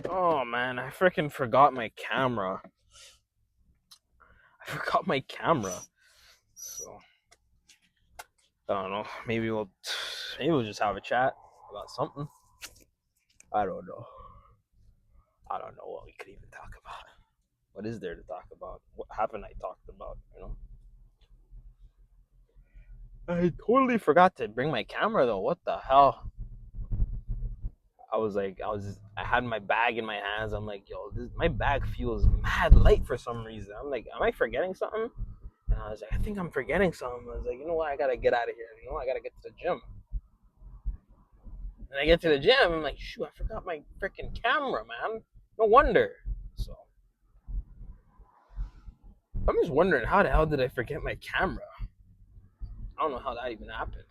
Oh man, I freaking forgot my camera. I forgot my camera. So I don't know. Maybe we'll just have a chat about something. I don't know. I don't know what we could even talk about. What is there to talk about? What haven't I talked about? I totally forgot to bring my camera though. What the hell? I had my bag in my hands. I'm like, yo, my bag feels mad light for some reason. I'm like, am I forgetting something? And I was like, I think I'm forgetting something. I was like, you know what? I gotta get out of here. I gotta get to the gym. And I get to the gym. I'm like, shoot, I forgot my freaking camera, man. No wonder. So I'm just wondering, how the hell did I forget my camera? I don't know how that even happened.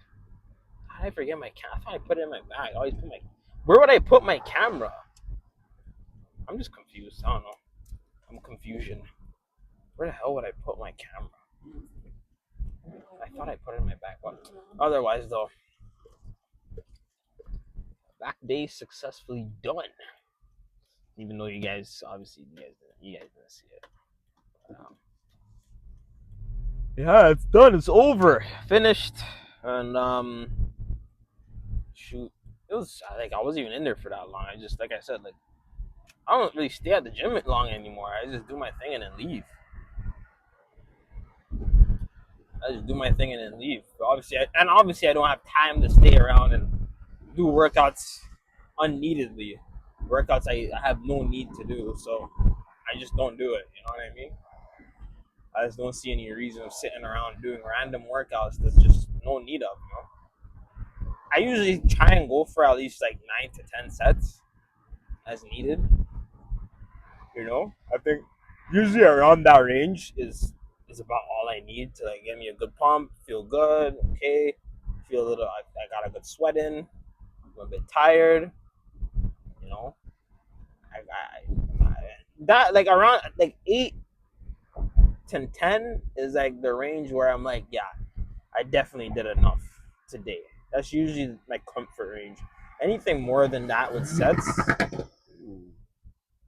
How did I forget my camera? I thought I put it in my bag. I always put my. Where would I put my camera? I'm just confused. I don't know. I'm confusion. Where the hell would I put my camera? I thought I put it in my bag. But otherwise, though, back day successfully done. Even though you guys didn't see it. Yeah, it's done. It's over. Finished. And shoot, it was like I wasn't even in there for that long. I just, like I said, like I don't really stay at the gym long anymore. I just do my thing and then leave. I just do my thing and then leave. But obviously, I don't have time to stay around and do workouts unneededly. Workouts I have no need to do, so I just don't do it. You know what I mean? I just don't see any reason of sitting around doing random workouts. There's just no need of. I usually try and go for at least like 9 to 10 sets as needed. I think usually around that range is about all I need to like get me a good pump, feel good, okay, feel a little. I got a good sweat in. I'm a bit tired, you know. I that like around like 8 to 10 is like the range where I'm like, yeah, I definitely did enough today. That's usually my comfort range. Anything more than that with sets,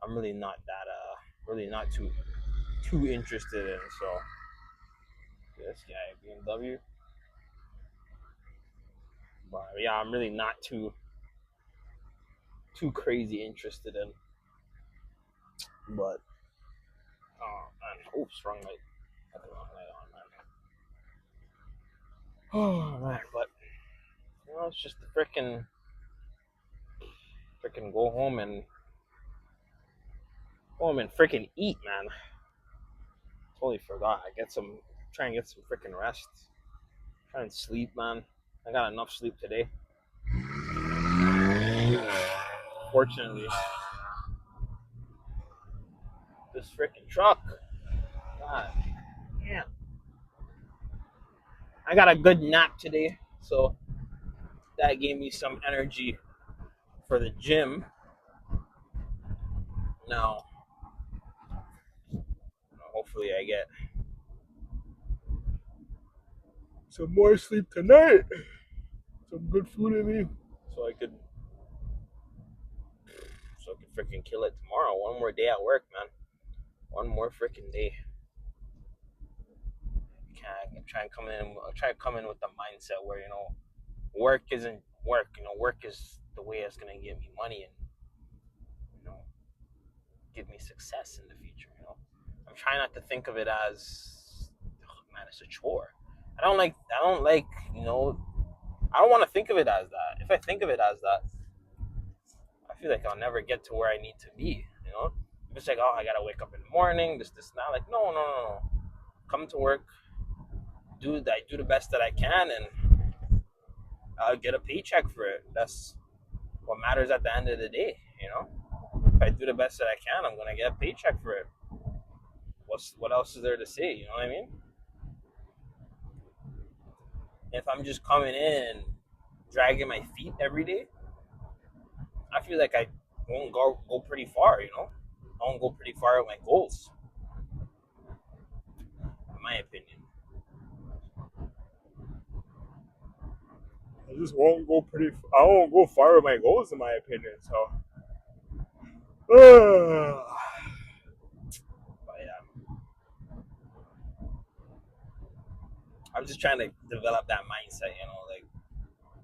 I'm really not too interested in. So this guy BMW, but yeah, I'm really not too crazy interested in. But man, oops, wrong light. Got the wrong light on, man. Oh man, but it's just the freaking go home and freaking eat, man. Totally forgot. Try and get some freaking rest. Try and sleep, man. I got enough sleep today. Fortunately, this freaking truck. God damn. I got a good nap today, so that gave me some energy for the gym. Now, hopefully, I get some more sleep tonight. Some good food in me, so I could freaking kill it tomorrow. One more day at work, man. One more freaking day. Can't try and come in with the mindset where work isn't work. Work is the way it's gonna give me money and you know give me success in the future. I'm trying not to think of it as, oh, man, it's a chore. I don't like. I don't want to think of it as that. If I think of it as that, I feel like I'll never get to where I need to be. If it's like, oh, I gotta wake up in the morning, this, and that. Like, no, no, no, no. Come to work, do the best that I can, and I'll get a paycheck for it. That's what matters at the end of the day. If I do the best that I can, I'm gonna get a paycheck for it. What else is there to say? You know what I mean? If I'm just coming in and dragging my feet every day, I feel like I won't go pretty far. I won't go pretty far with my goals, in my opinion. I just won't go pretty. I won't go far with my goals, in my opinion. So But yeah, I'm just trying to develop that mindset. Like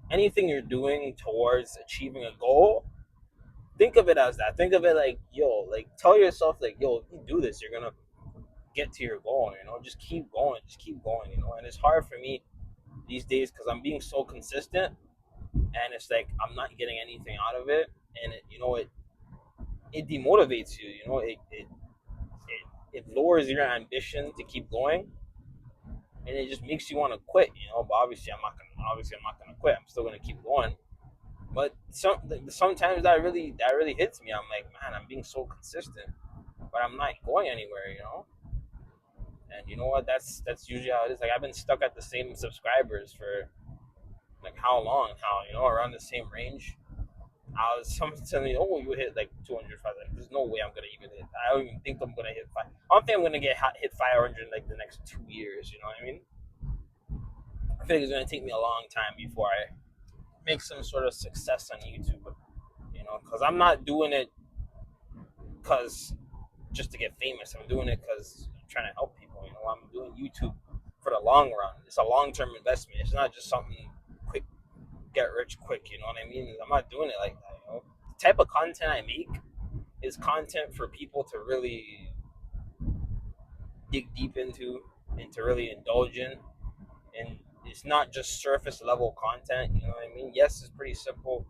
anything you're doing towards achieving a goal, think of it as that. Think of it like, yo, like tell yourself like, yo, if you do this, you're gonna get to your goal. Just keep going, just keep going. And it's hard for me these days because I'm being so consistent, and it's like I'm not getting anything out of it, and it demotivates you. It lowers your ambition to keep going, and it just makes you want to quit. But obviously I'm not gonna quit. I'm still gonna keep going. But sometimes that really hits me. I'm like, man, I'm being so consistent, but I'm not going anywhere. And you know what? That's usually how it is. Like I've been stuck at the same subscribers for like how long? Around the same range. Someone telling me, "Oh, you hit like 205." Like, there's no way I'm gonna even hit. I don't even think I'm gonna hit five. I don't think I'm gonna hit 500 in like the next 2 years. You know what I mean? I think it's gonna take me a long time before I make some sort of success on YouTube. Because I'm not doing it because just to get famous. I'm doing it because I'm trying to help people. I'm doing YouTube for the long run. It's a long term investment. It's not just something quick, get rich quick. You know what I mean? I'm not doing it like that. The type of content I make is content for people to really dig deep into and to really indulge in. And it's not just surface level content. You know what I mean? Yes, it's pretty simple,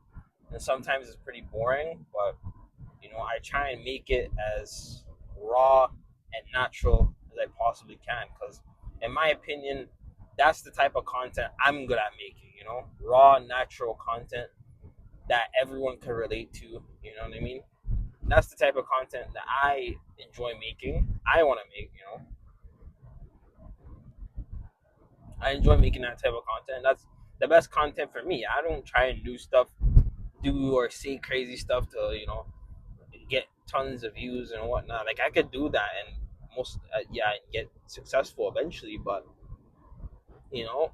and sometimes it's pretty boring, but I try and make it as raw and natural as I possibly can because, in my opinion, that's the type of content I'm good at making. Raw, natural content that everyone can relate to. You know what I mean? That's the type of content that I enjoy making. I want to make. I enjoy making that type of content. That's the best content for me. I don't try and do or say crazy stuff to get tons of views and whatnot. Like I could do that and yeah, get successful eventually, but you know,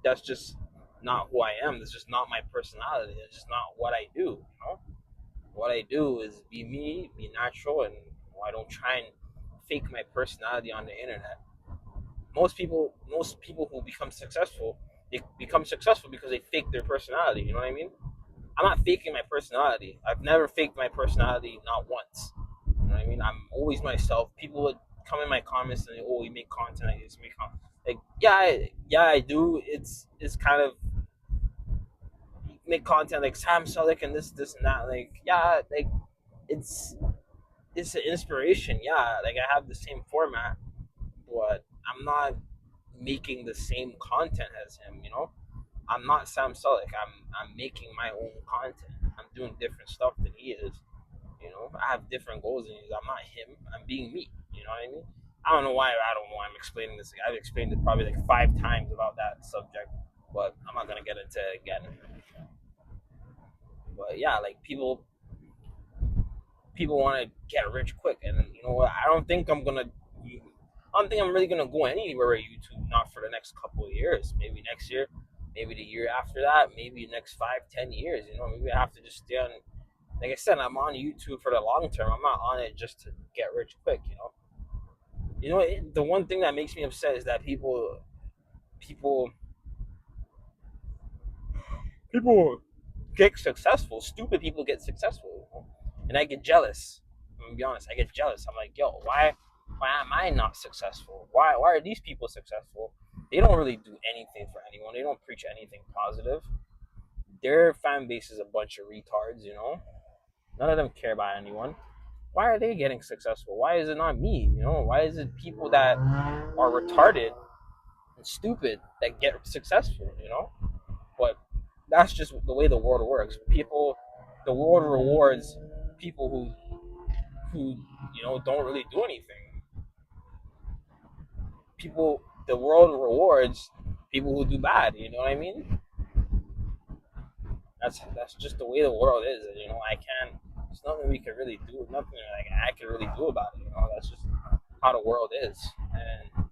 that's just not who I am. That's just not my personality. It's just not what I do. What I do is be me, be natural, and I don't try and fake my personality on the internet. Most people who become successful, they become successful because they fake their personality. You know what I mean? I'm not faking my personality. I've never faked my personality, not once. You know what I mean? I'm always myself. People would come in my comments and say, "Oh, you make content. I just make content." Like, yeah, I do. It's kind of make content like Sam Sulek and this and that. Like, yeah, like it's it's an inspiration. Yeah, like I have the same format, but I'm not making the same content as him. I'm not Sam Sulek. I'm making my own content. I'm doing different stuff than he is. I have different goals than he is. I'm not him. I'm being me. You know what I mean? I don't know why. I don't know why I'm explaining this. I've explained it probably like 5 times about that subject, but I'm not gonna get into it again. But yeah, like people want to get rich quick, and you know what? I don't think I'm really gonna go anywhere with YouTube. Not for the next couple of years. Maybe next year. Maybe the year after that. Maybe the next 5, 10 years. Maybe I have to just stay on. Like I said, I'm on YouTube for the long term. I'm not on it just to get rich quick. The one thing that makes me upset is that people, people get successful. Stupid people get successful, and I get jealous. I'm gonna be honest. I get jealous. I'm like, yo, why am I not successful? Why are these people successful? They don't really do anything for anyone. They don't preach anything positive. Their fan base is a bunch of retards. None of them care about anyone. Why are they getting successful? Why is it not me? Why is it people that are retarded and stupid that get successful? But that's just the way the world works. The world rewards people who don't really do anything. The world rewards people who do bad. You know what I mean? That's just the way the world is. And, I can't. There's nothing we can really do. Nothing like I can really do about it. That's just how the world is. And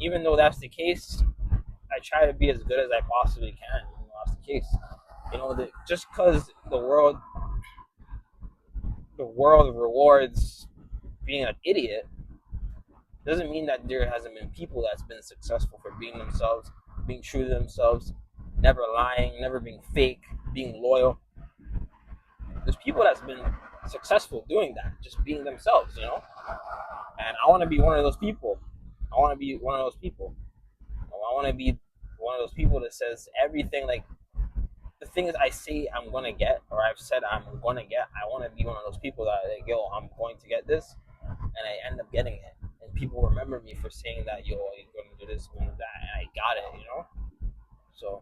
even though that's the case, I try to be as good as I possibly can. That's the case. Just because the world the world rewards being an idiot, doesn't mean that there hasn't been people that's been successful for being themselves, being true to themselves, never lying, never being fake, being loyal. There's people that's been successful doing that, just being themselves, you know. And I want to be one of those people. I want to be one of those people. I want to be one of those people that says everything like the things I say I'm gonna get or I've said I'm gonna get. I want to be one of those people that like, yo, I'm going to get this, and I end up getting it. And people remember me for saying that, yo, you're gonna do this, you're gonna do that, and I got it, you know. So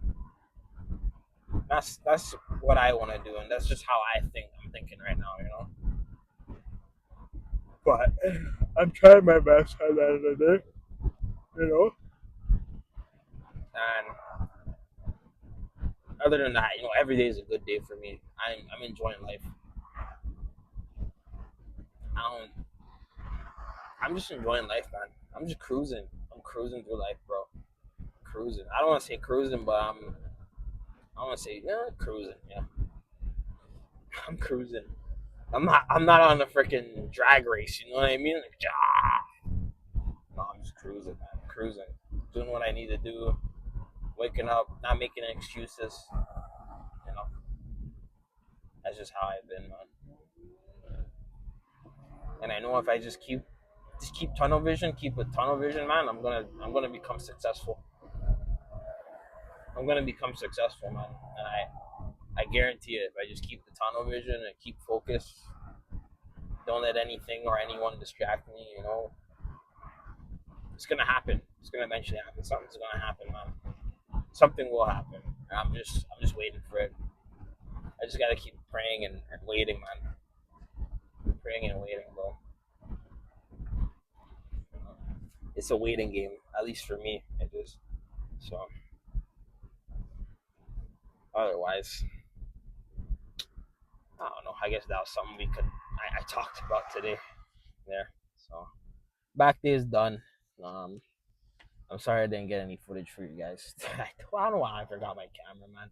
that's what I want to do, and that's just how I think. I'm thinking right now, you know. But I'm trying my best at the end of the day, you know. And other than that, you know, every day is a good day for me. I'm enjoying life. I don't. I'm just enjoying life, man. I'm just cruising. I'm cruising through life, bro. Cruising. I don't want to say cruising, but I want to say yeah, cruising. Yeah, I'm cruising. I'm not. I'm not on a freaking drag race. You know what I mean? Like, no, I'm just cruising, man. Cruising, doing what I need to do. Waking up, not making excuses. You know, that's just how I've been, man. And I know if I just keep tunnel vision, keep with tunnel vision, man, I'm gonna become successful. I'm gonna become successful, man. And I guarantee it. If I just keep the tunnel vision and keep focused, don't let anything or anyone distract me. You know, it's gonna happen. It's gonna eventually happen. Something's gonna happen, man. Something will happen. I'm just waiting for it. I just gotta keep praying and waiting, man. Praying and waiting, bro. It's a waiting game, at least for me. It is. So otherwise, I don't know. I guess that was something I talked about today. There. So back day is done. Um, I'm sorry I didn't get any footage for you guys. I don't know why I forgot my camera, man.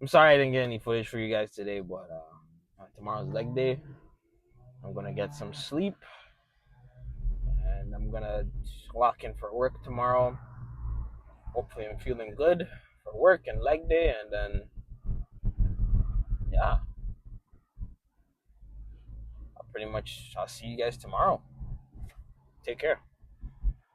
I'm sorry I didn't get any footage for you guys today, but tomorrow's leg day. I'm gonna get some sleep, and I'm gonna lock in for work tomorrow. Hopefully, I'm feeling good for work and leg day, and then yeah, I'll see you guys tomorrow. Take care.